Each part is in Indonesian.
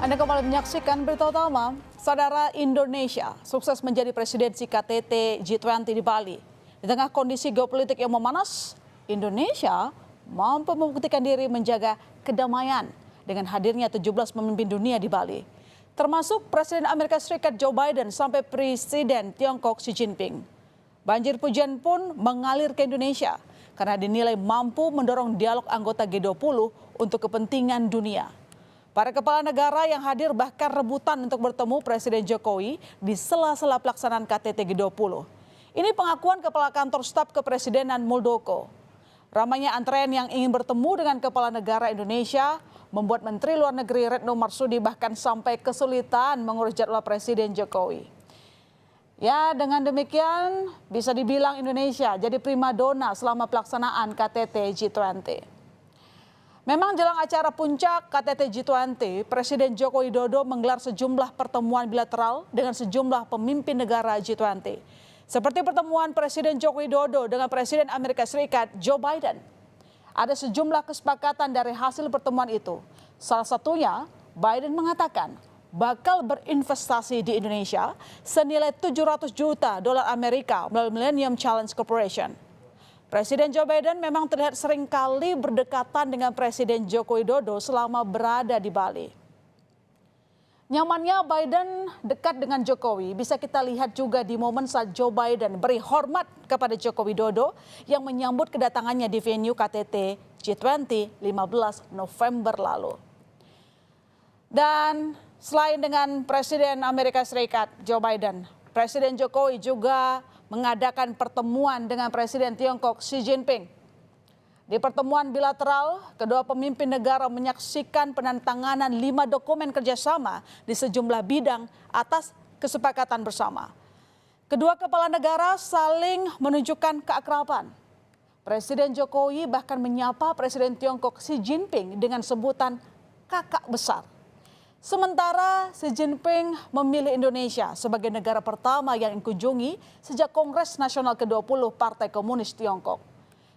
Anda kembali menyaksikan berita utama. Saudara, Indonesia sukses menjadi presidensi KTT G20 di Bali. Di tengah kondisi geopolitik yang memanas, Indonesia mampu membuktikan diri menjaga kedamaian dengan hadirnya 17 pemimpin dunia di Bali. Termasuk Presiden Amerika Serikat Joe Biden sampai Presiden Tiongkok Xi Jinping. Banjir pujian pun mengalir ke Indonesia karena dinilai mampu mendorong dialog anggota G20 untuk kepentingan dunia. Para kepala negara yang hadir bahkan rebutan untuk bertemu Presiden Jokowi di sela-sela pelaksanaan KTT G20. Ini pengakuan Kepala Kantor Staf Kepresidenan Muldoko. Ramainya antrean yang ingin bertemu dengan kepala negara Indonesia membuat Menteri Luar Negeri Retno Marsudi bahkan sampai kesulitan mengurus jadwal Presiden Jokowi. Ya, dengan demikian bisa dibilang Indonesia jadi primadona selama pelaksanaan KTT G20. Memang jelang acara puncak KTT G20, Presiden Joko Widodo menggelar sejumlah pertemuan bilateral dengan sejumlah pemimpin negara G20. Seperti pertemuan Presiden Joko Widodo dengan Presiden Amerika Serikat Joe Biden. Ada sejumlah kesepakatan dari hasil pertemuan itu. Salah satunya, Biden mengatakan bakal berinvestasi di Indonesia senilai 700 juta dolar Amerika melalui Millennium Challenge Corporation. Presiden Joe Biden memang terlihat seringkali berdekatan dengan Presiden Joko Widodo selama berada di Bali. Nyamannya Biden dekat dengan Jokowi bisa kita lihat juga di momen saat Joe Biden beri hormat kepada Joko Widodo yang menyambut kedatangannya di venue KTT G20 15 November lalu. Dan selain dengan Presiden Amerika Serikat Joe Biden, Presiden Jokowi juga mengadakan pertemuan dengan Presiden Tiongkok Xi Jinping. Di pertemuan bilateral, kedua pemimpin negara menyaksikan penandatanganan 5 dokumen kerjasama di sejumlah bidang atas kesepakatan bersama. Kedua kepala negara saling menunjukkan keakraban. Presiden Jokowi bahkan menyapa Presiden Tiongkok Xi Jinping dengan sebutan kakak besar. Sementara Xi Jinping memilih Indonesia sebagai negara pertama yang dikunjungi sejak Kongres Nasional ke-20 Partai Komunis Tiongkok.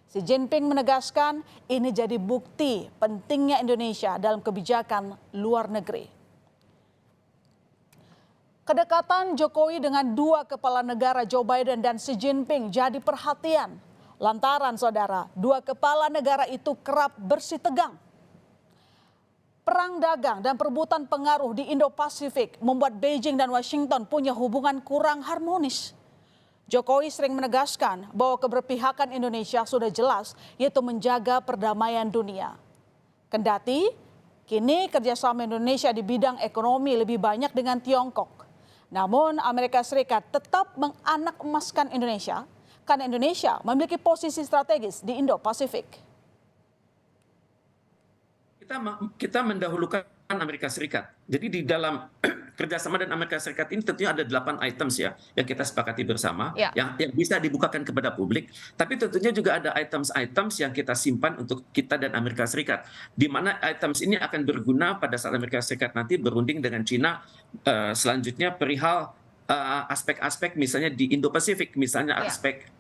Xi Jinping menegaskan ini jadi bukti pentingnya Indonesia dalam kebijakan luar negeri. Kedekatan Jokowi dengan dua kepala negara Joe Biden dan Xi Jinping jadi perhatian. Lantaran saudara, dua kepala negara itu kerap bersitegang. Perang dagang dan perebutan pengaruh di Indo-Pasifik membuat Beijing dan Washington punya hubungan kurang harmonis. Jokowi sering menegaskan bahwa keberpihakan Indonesia sudah jelas, yaitu menjaga perdamaian dunia. Kendati, kini kerjasama Indonesia di bidang ekonomi lebih banyak dengan Tiongkok. Namun Amerika Serikat tetap menganak emaskan Indonesia karena Indonesia memiliki posisi strategis di Indo-Pasifik. Kita mendahulukan Amerika Serikat. Jadi di dalam kerjasama dan Amerika Serikat ini tentunya ada 8 items ya yang kita sepakati bersama, yang bisa dibukakan kepada publik. Tapi tentunya juga ada items-items yang kita simpan untuk kita dan Amerika Serikat. Di mana items ini akan berguna pada saat Amerika Serikat nanti berunding dengan China selanjutnya perihal aspek-aspek misalnya di Indo-Pasifik, misalnya aspek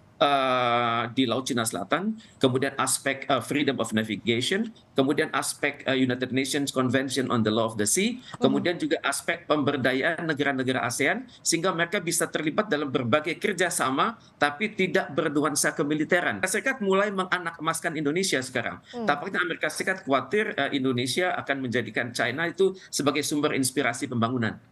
di Laut Cina Selatan, kemudian aspek freedom of navigation, kemudian aspek United Nations Convention on the Law of the Sea, kemudian juga aspek pemberdayaan negara-negara ASEAN sehingga mereka bisa terlibat dalam berbagai kerjasama tapi tidak bernuansa kemiliteran. Amerika Serikat mulai menganak emaskan Indonesia sekarang. Tampaknya Amerika Serikat khawatir Indonesia akan menjadikan China itu sebagai sumber inspirasi pembangunan.